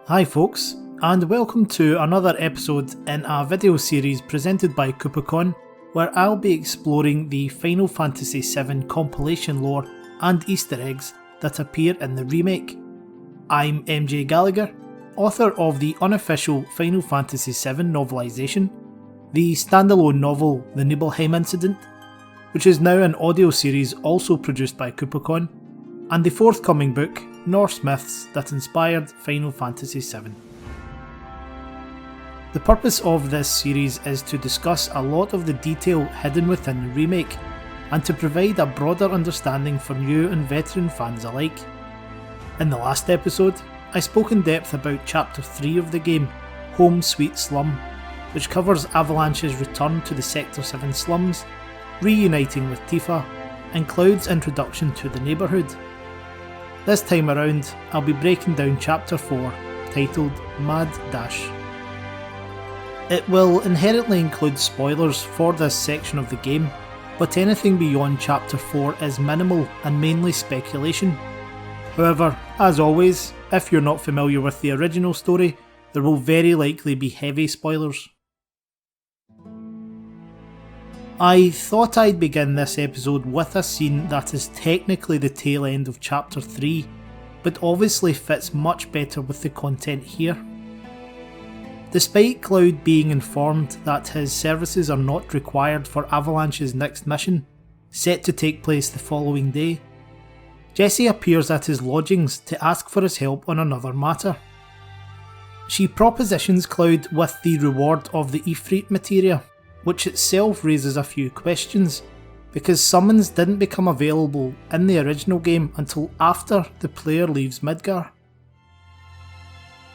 Hi folks, and welcome to another episode in a video series presented by KupoCon, where I'll be exploring the Final Fantasy VII compilation lore and Easter eggs that appear in the remake. I'm MJ Gallagher, author of the unofficial Final Fantasy VII Novelisation, the standalone novel The Nibelheim Incident, which is now an audio series also produced by KupoCon, and the forthcoming book Norse Myths that inspired Final Fantasy VII. The purpose of this series is to discuss a lot of the detail hidden within the remake, and to provide a broader understanding for new and veteran fans alike. In the last episode, I spoke in depth about Chapter 3 of the game, Home Sweet Slum, which covers Avalanche's return to the Sector 7 slums, reuniting with Tifa, and Cloud's introduction to the neighbourhood. This time around, I'll be breaking down Chapter 4, titled Mad Dash. It will inherently include spoilers for this section of the game, but anything beyond Chapter 4 is minimal and mainly speculation. However, as always, if you're not familiar with the original story, there will very likely be heavy spoilers. I thought I'd begin this episode with a scene that is technically the tail end of Chapter 3, but obviously fits much better with the content here. Despite Cloud being informed that his services are not required for Avalanche's next mission, set to take place the following day, Jessie appears at his lodgings to ask for his help on another matter. She propositions Cloud with the reward of the Ifrit materia, which itself raises a few questions, because summons didn't become available in the original game until after the player leaves Midgar.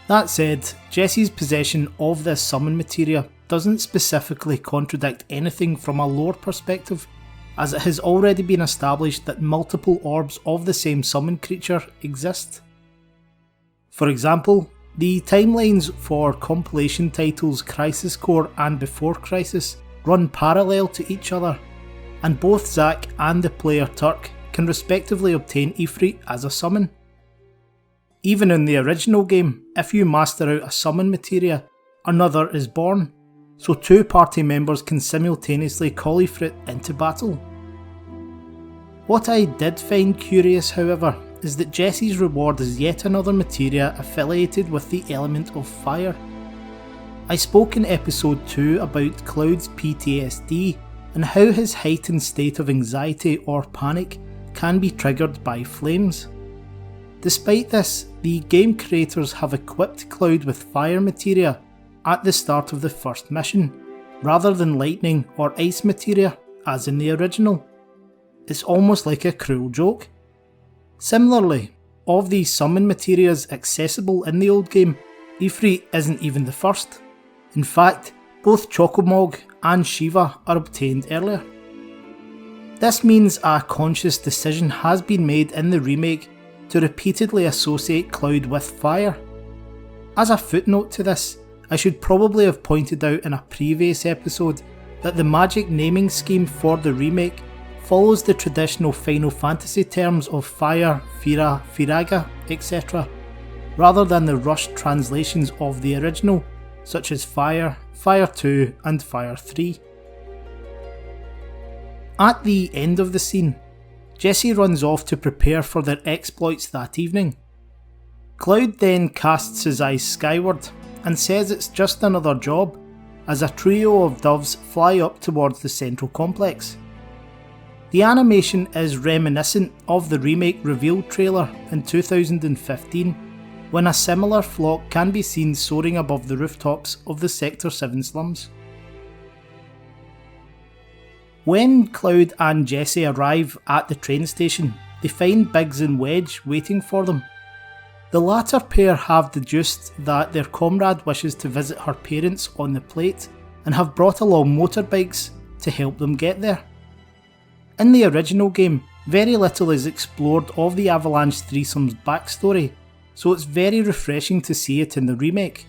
That said, Jessie's possession of this summon materia doesn't specifically contradict anything from a lore perspective, as it has already been established that multiple orbs of the same summon creature exist. For example, the timelines for compilation titles Crisis Core and Before Crisis run parallel to each other, and both Zack and the player Turk can respectively obtain Ifrit as a summon. Even in the original game, if you master out a summon materia, another is born, so two party members can simultaneously call Ifrit into battle. What I did find curious, however, is that Jessie's reward is yet another materia affiliated with the element of fire. I spoke in episode 2 about Cloud's PTSD and how his heightened state of anxiety or panic can be triggered by flames. Despite this, the game creators have equipped Cloud with fire materia at the start of the first mission, rather than lightning or ice materia as in the original. It's almost like a cruel joke. Similarly, of the summon materias accessible in the old game, Ifrit isn't even the first. In fact, both Chocomog and Shiva are obtained earlier. This means a conscious decision has been made in the remake to repeatedly associate Cloud with fire. As a footnote to this, I should probably have pointed out in a previous episode that the magic naming scheme for the remake follows the traditional Final Fantasy terms of fire, Fira, Firaga, etc., rather than the rushed translations of the original, such as Fire, Fire 2 and Fire 3. At the end of the scene, Jessie runs off to prepare for their exploits that evening. Cloud then casts his eyes skyward and says it's just another job, as a trio of doves fly up towards the central complex. The animation is reminiscent of the remake reveal trailer in 2015, when a similar flock can be seen soaring above the rooftops of the Sector 7 slums. When Cloud and Jessie arrive at the train station, they find Biggs and Wedge waiting for them. The latter pair have deduced that their comrade wishes to visit her parents on the plate and have brought along motorbikes to help them get there. In the original game, very little is explored of the Avalanche threesome's backstory, so it's very refreshing to see it in the remake.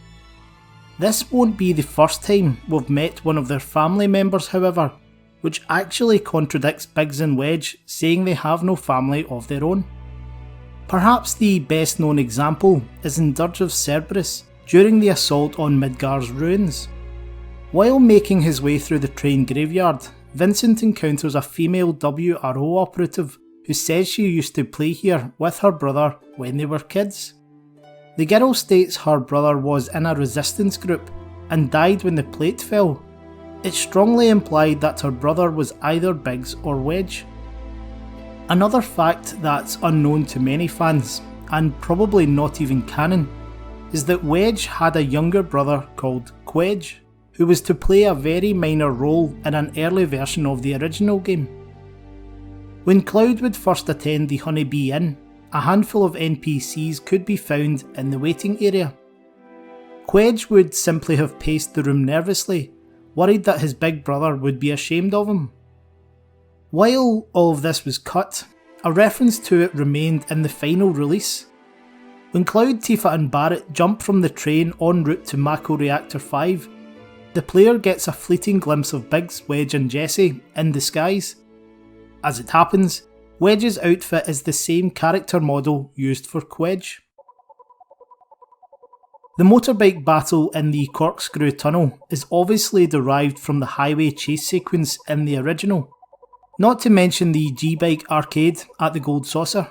This won't be the first time we've met one of their family members, however, which actually contradicts Biggs and Wedge saying they have no family of their own. Perhaps the best known example is in Dirge of Cerberus during the assault on Midgar's ruins. While making his way through the train graveyard, Vincent encounters a female WRO operative who says she used to play here with her brother when they were kids. The girl states her brother was in a resistance group and died when the plate fell. It's strongly implied that her brother was either Biggs or Wedge. Another fact that's unknown to many fans, and probably not even canon, is that Wedge had a younger brother called Wedge, who was to play a very minor role in an early version of the original game. When Cloud would first attend the Honeybee Inn, a handful of NPCs could be found in the waiting area. Wedge would simply have paced the room nervously, worried that his big brother would be ashamed of him. While all of this was cut, a reference to it remained in the final release. When Cloud, Tifa and Barrett jump from the train en route to Mako Reactor 5, the player gets a fleeting glimpse of Biggs, Wedge and Jesse in disguise. As it happens, Wedge's outfit is the same character model used for Wedge. The motorbike battle in the Corkscrew Tunnel is obviously derived from the highway chase sequence in the original, not to mention the G-Bike arcade at the Gold Saucer.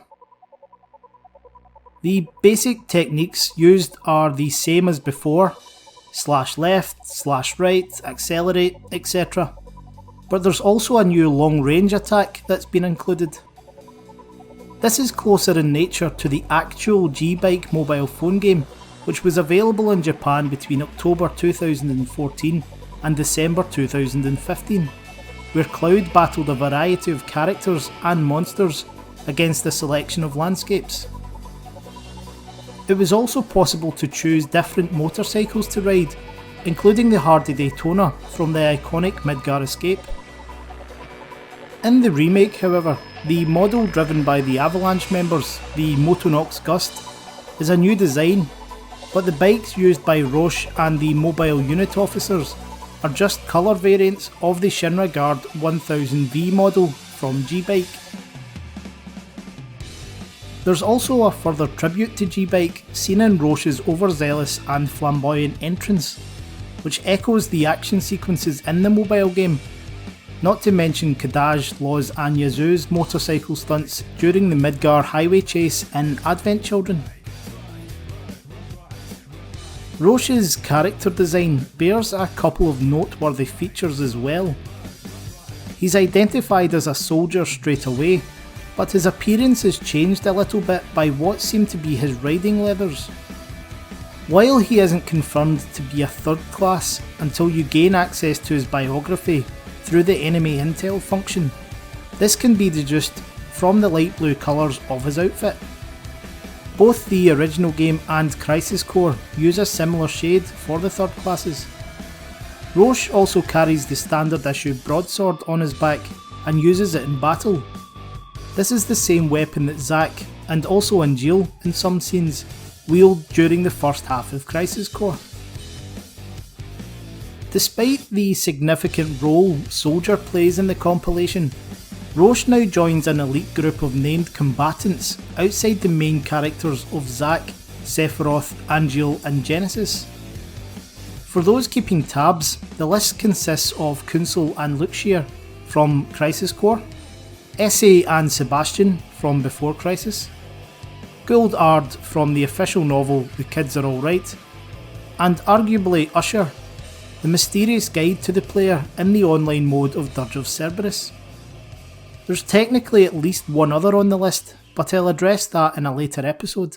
The basic techniques used are the same as before: slash left, slash right, accelerate, etc. But there's also a new long range attack that's been included. This is closer in nature to the actual G-Bike mobile phone game, which was available in Japan between October 2014 and December 2015, where Cloud battled a variety of characters and monsters against a selection of landscapes. It was also possible to choose different motorcycles to ride, including the Hardy Daytona from the iconic Midgar Escape. In the remake, however, the model driven by the Avalanche members, the Motonox Gust, is a new design, but the bikes used by Roche and the mobile unit officers are just colour variants of the Shinra Guard 1000V model from G-Bike. There's also a further tribute to G-Bike seen in Roche's overzealous and flamboyant entrance, which echoes the action sequences in the mobile game, not to mention Kadaj, Loz and Yazoo's motorcycle stunts during the Midgar highway chase in Advent Children. Roche's character design bears a couple of noteworthy features as well. He's identified as a soldier straight away, but his appearance has changed a little bit by what seem to be his riding leathers. While he isn't confirmed to be a third class until you gain access to his biography through the enemy intel function, this can be deduced from the light blue colours of his outfit. Both the original game and Crisis Core use a similar shade for the third classes. Roche also carries the standard issue broadsword on his back and uses it in battle. This is the same weapon that Zack, and also Angeal in some scenes, wield during the first half of Crisis Core. Despite the significant role Soldier plays in the compilation, Roche now joins an elite group of named combatants outside the main characters of Zack, Sephiroth, Angeal and Genesis. For those keeping tabs, the list consists of Kunsel and Luxia from Crisis Core, Essay and Sebastian from Before Crisis, Gould Ard from the official novel The Kids Are Alright, and arguably Usher, the mysterious guide to the player in the online mode of Dirge of Cerberus. There's technically at least one other on the list, but I'll address that in a later episode.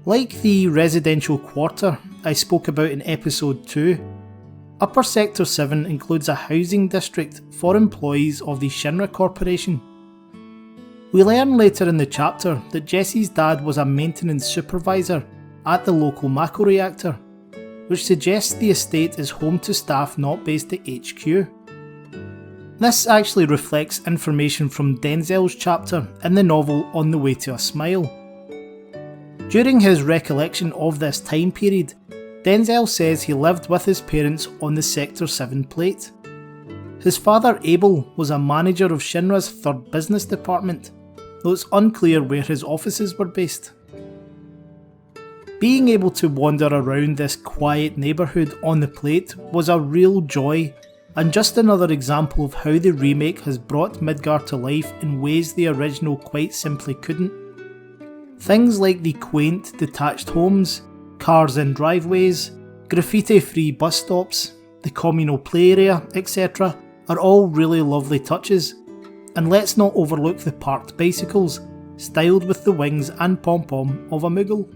Like the residential quarter I spoke about in episode 2, Upper Sector 7 includes a housing district for employees of the Shinra Corporation. We learn later in the chapter that Jesse's dad was a maintenance supervisor at the local Mako Reactor, which suggests the estate is home to staff not based at HQ. This actually reflects information from Denzel's chapter in the novel On the Way to a Smile. During his recollection of this time period, Denzel says he lived with his parents on the Sector 7 plate. His father Abel was a manager of Shinra's third business department, though it's unclear where his offices were based. Being able to wander around this quiet neighbourhood on the plate was a real joy, and just another example of how the remake has brought Midgar to life in ways the original quite simply couldn't. Things like the quaint detached homes, cars in driveways, graffiti-free bus stops, the communal play area, etc. are all really lovely touches, and let's not overlook the parked bicycles, styled with the wings and pom-pom of a Moogle.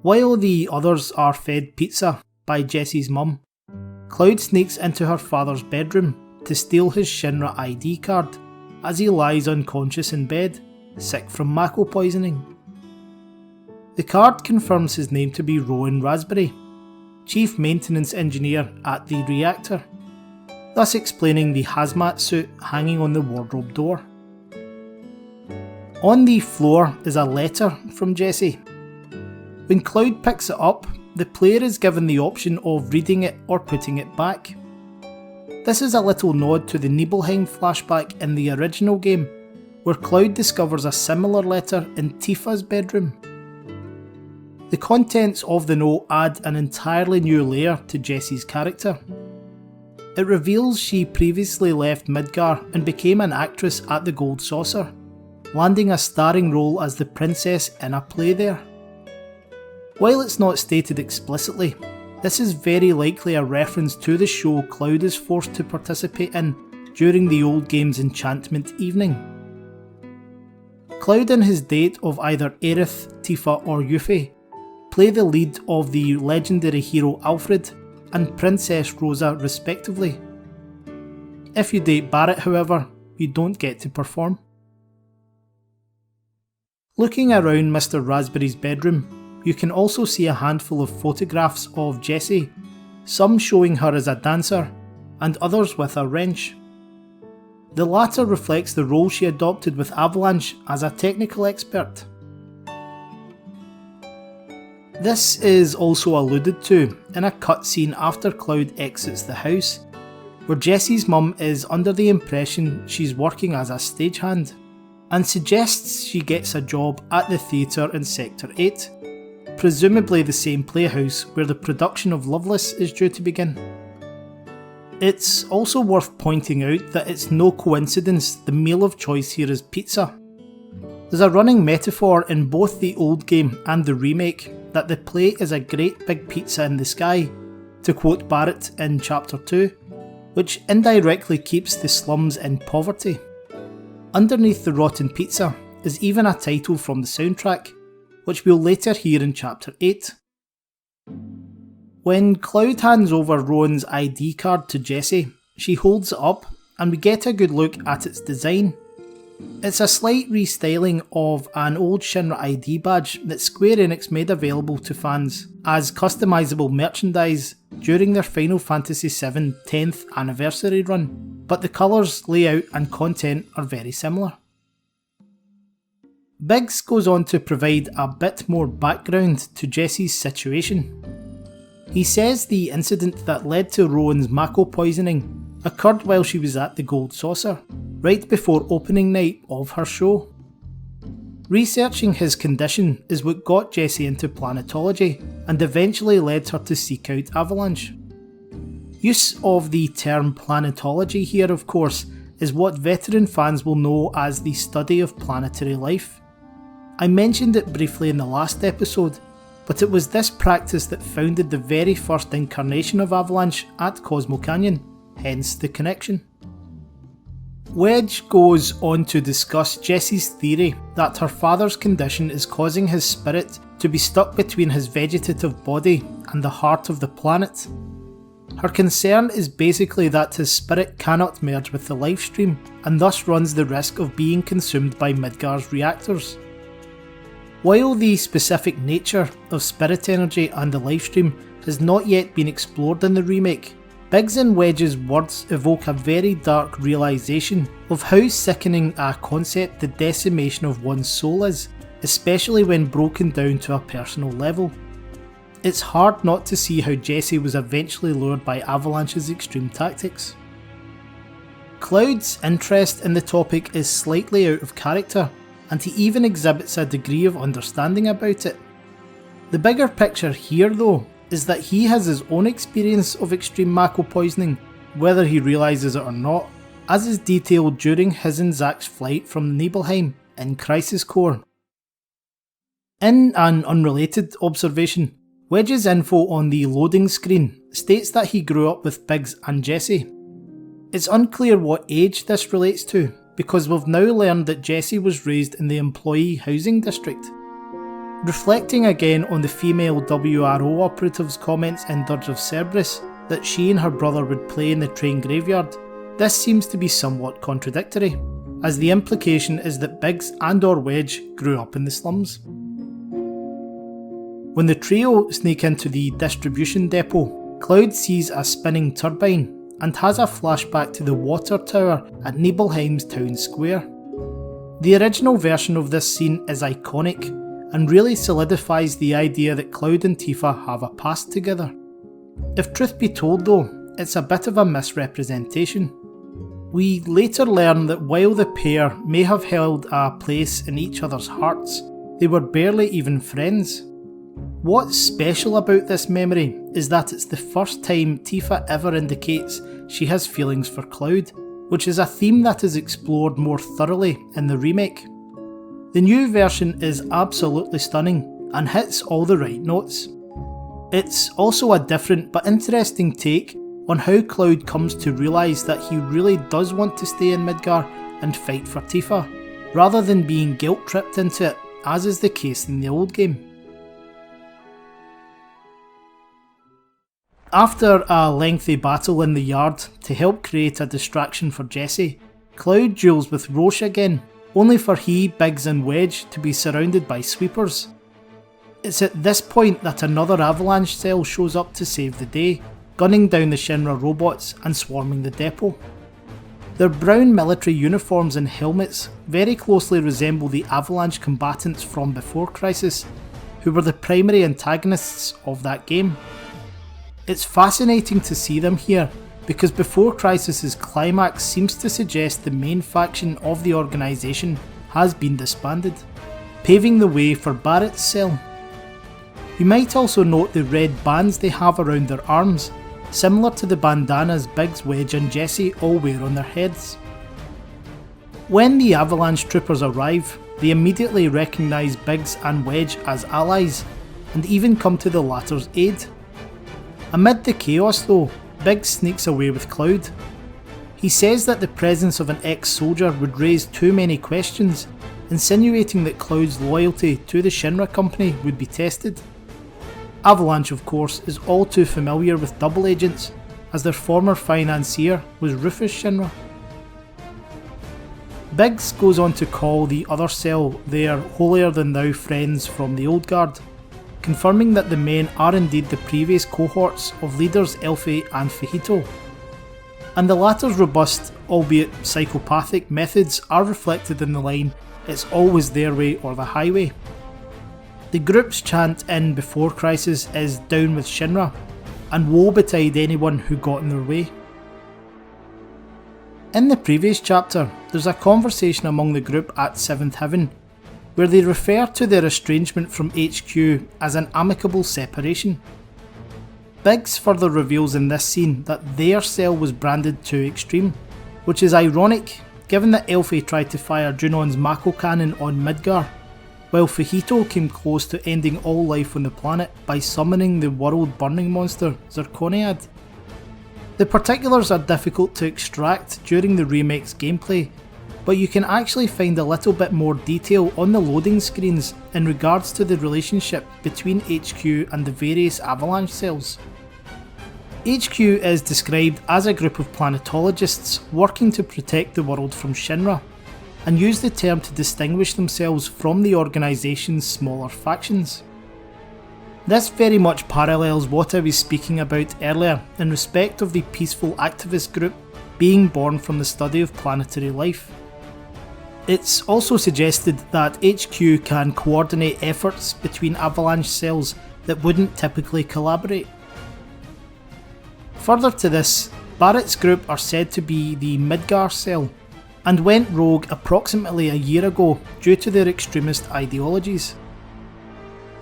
While the others are fed pizza by Jessie's mum, Cloud sneaks into her father's bedroom to steal his Shinra ID card as he lies unconscious in bed, sick from Mako poisoning. The card confirms his name to be Rowan Raspberry, Chief Maintenance Engineer at the Reactor, thus explaining the hazmat suit hanging on the wardrobe door. On the floor is a letter from Jessie. When Cloud picks it up, the player is given the option of reading it or putting it back. This is a little nod to the Nibelheim flashback in the original game, where Cloud discovers a similar letter in Tifa's bedroom. The contents of the note add an entirely new layer to Jessie's character. It reveals she previously left Midgar and became an actress at the Gold Saucer, landing a starring role as the princess in a play there. While it's not stated explicitly, this is very likely a reference to the show Cloud is forced to participate in during the old game's enchantment evening. Cloud and his date of either Aerith, Tifa or Yuffie play the lead of the legendary hero Alfred and Princess Rosa respectively. If you date Barrett, however, you don't get to perform. Looking around Mr. Raspberry's bedroom, you can also see a handful of photographs of Jessie, some showing her as a dancer and others with a wrench. The latter reflects the role she adopted with Avalanche as a technical expert. This is also alluded to in a cutscene after Cloud exits the house, where Jessie's mum is under the impression she's working as a stagehand, and suggests she gets a job at the theatre in Sector 8, presumably the same playhouse where the production of Loveless is due to begin. It's also worth pointing out that it's no coincidence the meal of choice here is pizza. There's a running metaphor in both the old game and the remake that the plate is a great big pizza in the sky, to quote Barrett in Chapter 2, which indirectly keeps the slums in poverty. Underneath the rotten pizza is even a title from the soundtrack, which we'll later hear in Chapter 8. When Cloud hands over Rowan's ID card to Jessie, she holds it up and we get a good look at its design. It's a slight restyling of an old Shinra ID badge that Square Enix made available to fans as customisable merchandise during their Final Fantasy VII 10th anniversary run, but the colours, layout and content are very similar. Biggs goes on to provide a bit more background to Jessie's situation. He says the incident that led to Rowan's Mako poisoning occurred while she was at the Gold Saucer, right before opening night of her show. Researching his condition is what got Jessie into planetology and eventually led her to seek out Avalanche. Use of the term planetology here, of course, is what veteran fans will know as the study of planetary life. I mentioned it briefly in the last episode, but it was this practice that founded the very first incarnation of Avalanche at Cosmo Canyon, hence the connection. Wedge goes on to discuss Jessie's theory that her father's condition is causing his spirit to be stuck between his vegetative body and the heart of the planet. Her concern is basically that his spirit cannot merge with the lifestream and thus runs the risk of being consumed by Midgar's reactors. While the specific nature of spirit energy and the lifestream has not yet been explored in the remake, Biggs and Wedge's words evoke a very dark realisation of how sickening a concept the decimation of one's soul is, especially when broken down to a personal level. It's hard not to see how Jessie was eventually lured by Avalanche's extreme tactics. Cloud's interest in the topic is slightly out of character, and he even exhibits a degree of understanding about it. The bigger picture here though is that he has his own experience of extreme mako poisoning, whether he realises it or not, as is detailed during his and Zack's flight from Nibelheim in Crisis Core. In an unrelated observation, Wedge's info on the loading screen states that he grew up with Biggs and Jesse. It's unclear what age this relates to, because we've now learned that Jesse was raised in the employee housing district. Reflecting again on the female WRO operative's comments in Dirge of Cerberus that she and her brother would play in the train graveyard, this seems to be somewhat contradictory, as the implication is that Biggs and or Wedge grew up in the slums. When the trio sneak into the distribution depot, Cloud sees a spinning turbine and has a flashback to the water tower at Nibelheim's town square. The original version of this scene is iconic and really solidifies the idea that Cloud and Tifa have a past together. If truth be told though, it's a bit of a misrepresentation. We later learn that while the pair may have held a place in each other's hearts, they were barely even friends. What's special about this memory is that it's the first time Tifa ever indicates she has feelings for Cloud, which is a theme that is explored more thoroughly in the remake. The new version is absolutely stunning and hits all the right notes. It's also a different but interesting take on how Cloud comes to realise that he really does want to stay in Midgar and fight for Tifa, rather than being guilt-tripped into it, as is the case in the old game. After a lengthy battle in the yard to help create a distraction for Jesse, Cloud duels with Roche again, only for he, Biggs and Wedge to be surrounded by sweepers. It's at this point that another Avalanche cell shows up to save the day, gunning down the Shinra robots and swarming the depot. Their brown military uniforms and helmets very closely resemble the Avalanche combatants from before Crisis, who were the primary antagonists of that game. It's fascinating to see them here, because before Crisis's climax seems to suggest the main faction of the organisation has been disbanded, paving the way for Barrett's cell. You might also note the red bands they have around their arms, similar to the bandanas Biggs, Wedge and Jesse all wear on their heads. When the Avalanche troopers arrive, they immediately recognise Biggs and Wedge as allies, and even come to the latter's aid. Amid the chaos though, Biggs sneaks away with Cloud. He says that the presence of an ex-soldier would raise too many questions, insinuating that Cloud's loyalty to the Shinra company would be tested. Avalanche of course is all too familiar with double agents, as their former financier was Rufus Shinra. Biggs goes on to call the other cell their holier-than-thou friends from the old guard, confirming that the men are indeed the previous cohorts of leaders Elfie and Fujito, and the latter's robust, albeit psychopathic, methods are reflected in the line, "It's always their way or the highway." The group's chant in Before Crisis is "Down with Shinra," and woe betide anyone who got in their way. In the previous chapter, there's a conversation among the group at 7th Heaven, where they refer to their estrangement from HQ as an amicable separation. Biggs further reveals in this scene that their cell was branded too extreme, which is ironic given that Elfie tried to fire Junon's Mako cannon on Midgar, while Fujito came close to ending all life on the planet by summoning the world-burning monster Zirconiad. The particulars are difficult to extract during the remake's gameplay, but you can actually find a little bit more detail on the loading screens in regards to the relationship between HQ and the various Avalanche cells. HQ is described as a group of planetologists working to protect the world from Shinra, and use the term to distinguish themselves from the organisation's smaller factions. This very much parallels what I was speaking about earlier in respect of the peaceful activist group being born from the study of planetary life. It's also suggested that HQ can coordinate efforts between Avalanche cells that wouldn't typically collaborate. Further to this, Barrett's group are said to be the Midgar Cell, and went rogue approximately a year ago due to their extremist ideologies.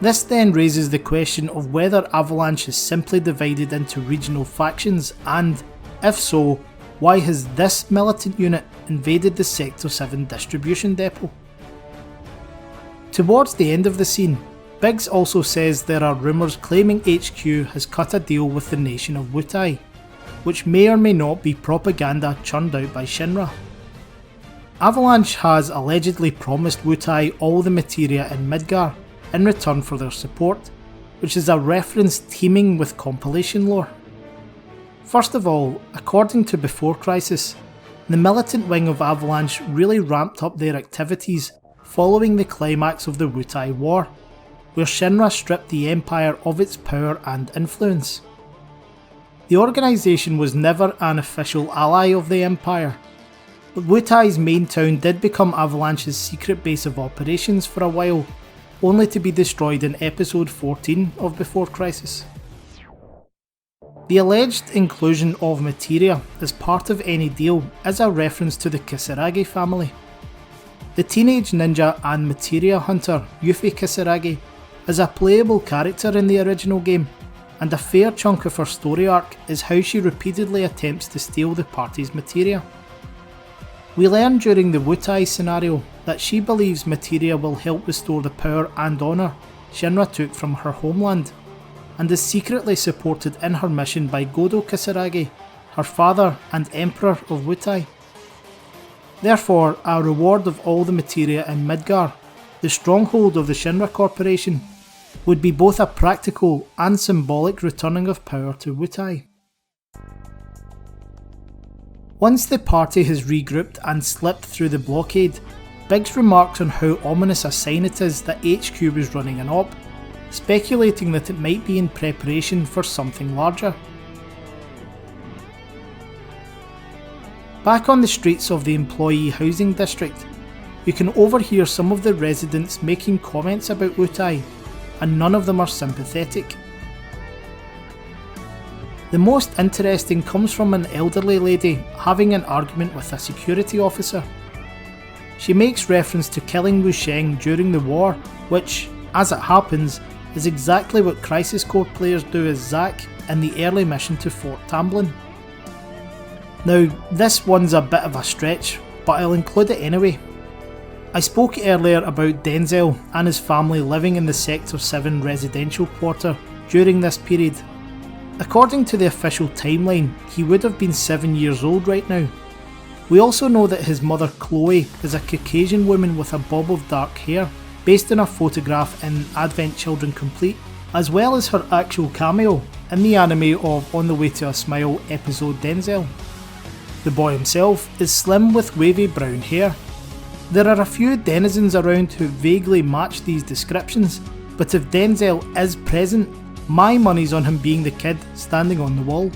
This then raises the question of whether Avalanche is simply divided into regional factions, and, if so, why has this militant unit invaded the Sector 7 distribution depot? Towards the end of the scene, Biggs also says there are rumours claiming HQ has cut a deal with the nation of Wutai, which may or may not be propaganda churned out by Shinra. Avalanche has allegedly promised Wutai all the materia in Midgar in return for their support, which is a reference teeming with compilation lore. First of all, according to Before Crisis, the militant wing of Avalanche really ramped up their activities following the climax of the Wutai War, where Shinra stripped the Empire of its power and influence. The organisation was never an official ally of the Empire, but Wutai's main town did become Avalanche's secret base of operations for a while, only to be destroyed in episode 14 of Before Crisis. The alleged inclusion of materia as part of any deal is a reference to the Kisaragi family. The teenage ninja and materia hunter Yuffie Kisaragi is a playable character in the original game, and a fair chunk of her story arc is how she repeatedly attempts to steal the party's materia. We learn during the Wutai scenario that she believes materia will help restore the power and honour Shinra took from her homeland, and is secretly supported in her mission by Godo Kisaragi, her father and Emperor of Wutai. Therefore, a reward of all the materia in Midgar, the stronghold of the Shinra Corporation, would be both a practical and symbolic returning of power to Wutai. Once the party has regrouped and slipped through the blockade, Biggs remarked on how ominous a sign it is that HQ was running an op, speculating that it might be in preparation for something larger. Back on the streets of the employee housing district, you can overhear some of the residents making comments about Wutai, and none of them are sympathetic. The most interesting comes from an elderly lady having an argument with a security officer. She makes reference to killing Wu Sheng during the war, which, as it happens, is exactly what Crisis Core players do as Zack in the early mission to Fort Tamblin. Now, this one's a bit of a stretch, but I'll include it anyway. I spoke earlier about Denzel and his family living in the Sector 7 residential quarter during this period. According to the official timeline, he would have been 7 years old right now. We also know that his mother Chloe is a Caucasian woman with a bob of dark hair, based on a photograph in Advent Children Complete, as well as her actual cameo in the anime of On the Way to a Smile episode Denzel. The boy himself is slim with wavy brown hair. There are a few denizens around who vaguely match these descriptions, but if Denzel is present, my money's on him being the kid standing on the wall.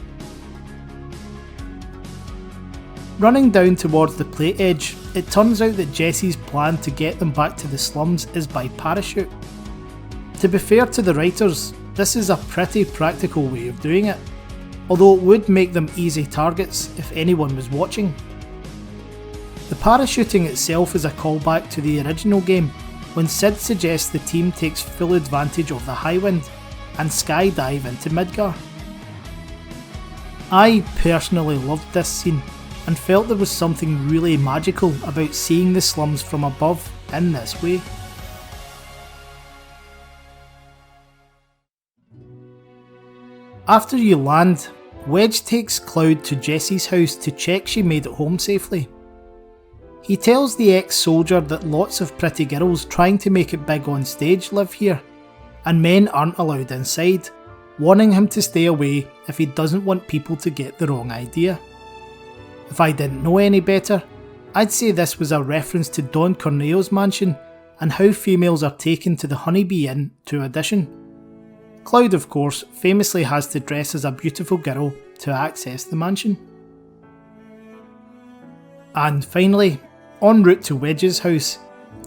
Running down towards the plate edge, it turns out that Jesse's plan to get them back to the slums is by parachute. To be fair to the writers, this is a pretty practical way of doing it, although it would make them easy targets if anyone was watching. The parachuting itself is a callback to the original game, when Sid suggests the team takes full advantage of the high wind and skydive into Midgar. I personally loved this scene, and felt there was something really magical about seeing the slums from above in this way. After you land, Wedge takes Cloud to Jesse's house to check she made it home safely. He tells the ex-soldier that lots of pretty girls trying to make it big on stage live here, and men aren't allowed inside, warning him to stay away if he doesn't want people to get the wrong idea. If I didn't know any better, I'd say this was a reference to Don Corneo's mansion and how females are taken to the Honeybee Inn to audition. Cloud, of course, famously has to dress as a beautiful girl to access the mansion. And finally, en route to Wedge's house,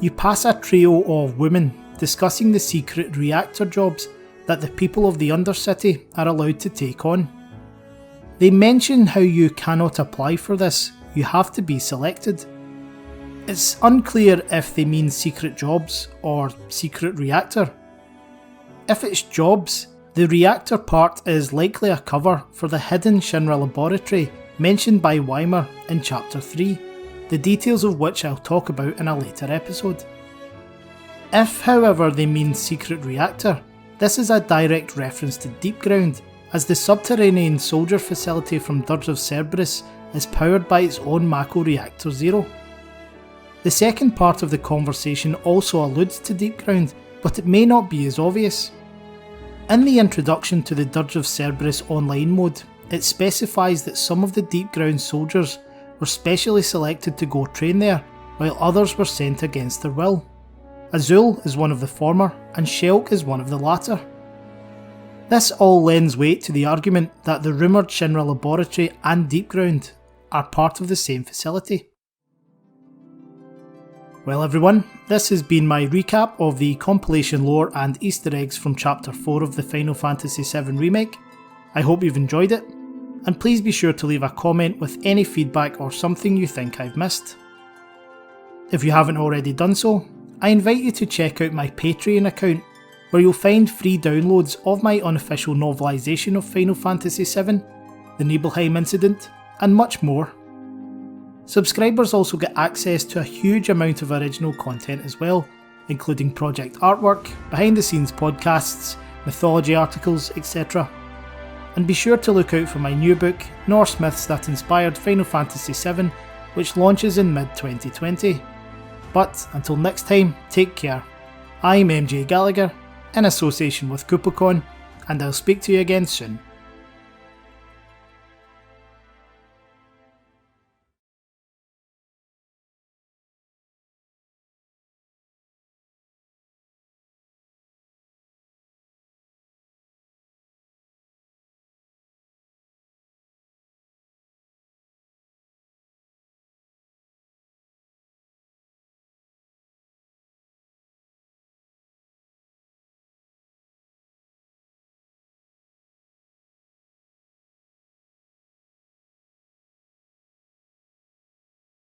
you pass a trio of women discussing the secret reactor jobs that the people of the Undercity are allowed to take on. They mention how you cannot apply for this, you have to be selected. It's unclear if they mean secret jobs or secret reactor. If it's jobs, the reactor part is likely a cover for the hidden Shinra laboratory mentioned by Weimer in Chapter 3, the details of which I'll talk about in a later episode. If, however, they mean secret reactor, this is a direct reference to Deep Ground, as the subterranean soldier facility from Dirge of Cerberus is powered by its own Mako Reactor Zero. The second part of the conversation also alludes to Deep Ground, but it may not be as obvious. In the introduction to the Dirge of Cerberus online mode, it specifies that some of the Deep Ground soldiers were specially selected to go train there, while others were sent against their will. Azul is one of the former, and Shulk is one of the latter. This all lends weight to the argument that the rumoured Shinra laboratory and Deep Ground are part of the same facility. Well everyone, this has been my recap of the compilation lore and Easter eggs from Chapter 4 of the Final Fantasy VII Remake. I hope you've enjoyed it, and please be sure to leave a comment with any feedback or something you think I've missed. If you haven't already done so, I invite you to check out my Patreon account, where you'll find free downloads of my unofficial novelisation of Final Fantasy VII, the Nibelheim incident, and much more. Subscribers also get access to a huge amount of original content as well, including project artwork, behind the scenes podcasts, mythology articles, etc. And be sure to look out for my new book, Norse Myths That Inspired Final Fantasy VII, which launches in mid-2020. But until next time, take care. I'm MJ Gallagher, in association with KupoCon, and I'll speak to you again soon.